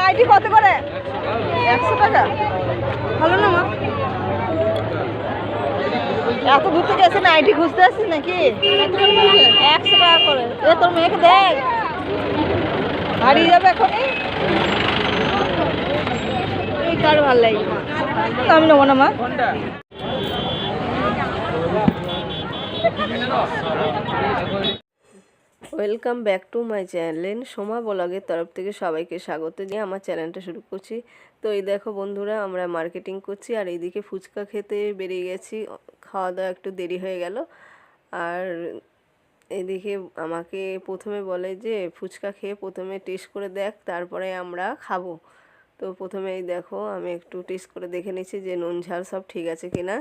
Nightie কত করে? 100 টাকা। ভালো না মা? এত দূর থেকে এসে নাইটি খুঁজতে আসছিস নাকি? 100 টাকা করে। এ তোর মেয়েকে দেখ, হারিয়ে যাবে এখনই। এই কার ভালো লাগে? আমি নেবো না মা। Welcome back to my channel. Soma ব্লগের তরফ থেকে সবাইকে স্বাগত নিয়ে আমার চ্যানেলটা শুরু করছি। তো এই দেখো বন্ধুরা, আমরা মার্কেটিং করছি আর এইদিকে ফুচকা খেতে বেরিয়ে গেছি। খাওয়া দাওয়া একটু দেরি হয়ে গেল। আর এদিকে আমাকে প্রথমে বলে যে ফুচকা খেয়ে প্রথমে টেস্ট করে দেখ, তারপরে আমরা খাবো। তো প্রথমে এই দেখো আমি একটু টেস্ট করে দেখে নিচ্ছি যে নুন ঝাল সব ঠিক আছে কিনা।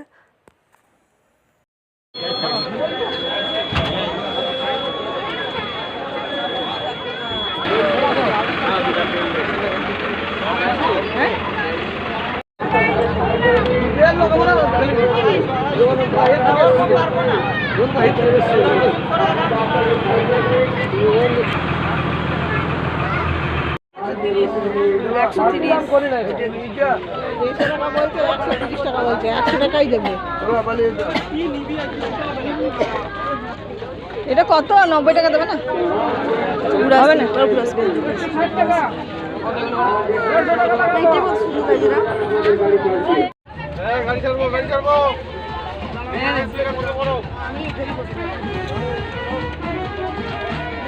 এটা কত? 90 টাকা দেবে না? হবে না?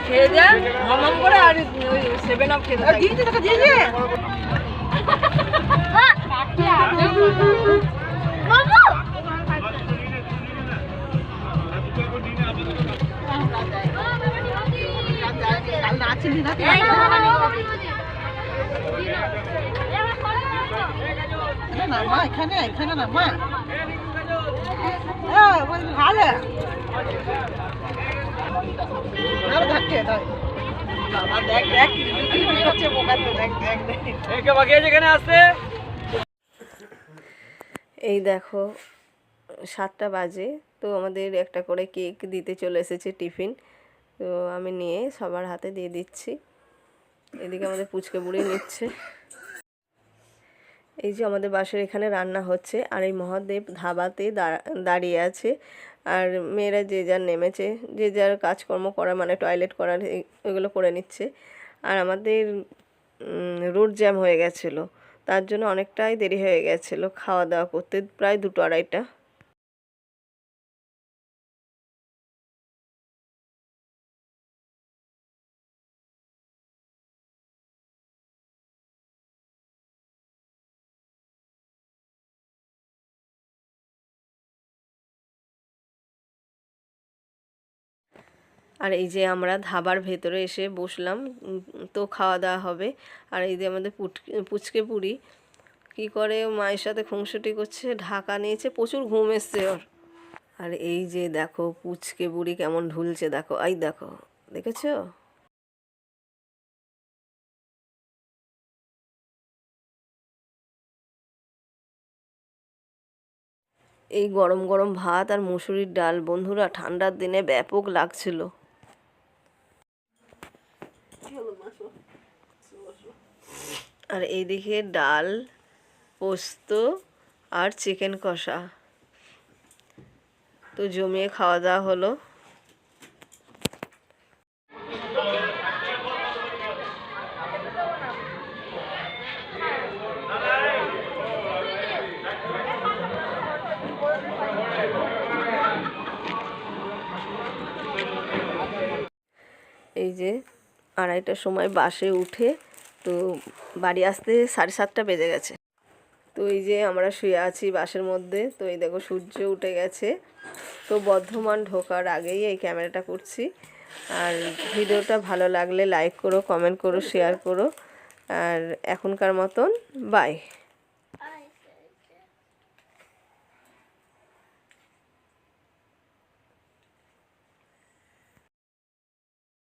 খেয়ে যা হামাম করে, আর 7 আপ খেতে থাকি। দিয়ে টাকা দিয়ে দিয়ে বাবু কাল নাচিনি না না মা, এখানে এখানে না মা। হ্যাঁ ভালো আর ধাক্কে তাই বাবা। দেখ দেখ কি হচ্ছে বোকাতে। দেখ দেখ দেখ একে বাগিয়ে যেখানে আসছে। এই দেখো 7টা বাজে, তো আমাদের একটা করে কেক দিতে চলে এসেছে টিফিন। তো আমি নিয়ে সবার হাতে দিয়ে দিচ্ছি। এদিকে আমাদের পুচকে বুড়ি নিচ্ছে। এই যে আমাদের বাসার এখানে রান্না হচ্ছে আর এই মহাদেব ধাবাতে দাঁড়িয়ে আছে। আর মেয়েরা যে যার নেমেছে, যে যার কাজকর্ম করা মানে টয়লেট করার এগুলো করে নিচ্ছে। আর আমাদের রোড জ্যাম হয়ে গেছিলো, তার জন্য অনেকটাই দেরি হয়ে গেছিলো খাওয়া দাওয়া করতে, প্রায় 2-2:30টা। আর এই যে আমরা ধাবার ভেতরে এসে বসলাম, তো খাওয়া দাওয়া হবে। আর এই যে আমাদের পুচকে পুরি কি করে মায়ের সাথে খুনসুটি করছে, ঢাকা নিয়েছে, প্রচুর ঘুম এসছে ওর। আর এই যে দেখো পুচকে বুড়ি কেমন ঢুলছে, দেখো এই দেখো, দেখেছো? এই গরম গরম ভাত আর মুসুরির ডাল বন্ধুরা ঠান্ডার দিনে ব্যাপক লাগছিল। আর এইদিকে ডাল, পোস্ত আর চিকেন কষা, তো জমিয়ে খাওয়া দাওয়া হলো। এই যে 2:30টার সময় বাসে উঠে তো বাড়ি আসতে 7:30টা বেজে গেছে। তো এই যে আমরা শুয়ে আছি বাসের মধ্যে, তো এই দেখো সূর্য উঠে গেছে। তো বর্ধমান ঢোকার আগেই এই ক্যামেরাটা করছি। আর ভিডিওটা ভালো লাগলে লাইক করো, কমেন্ট করো, শেয়ার করো। আর এখনকার মতন বাই।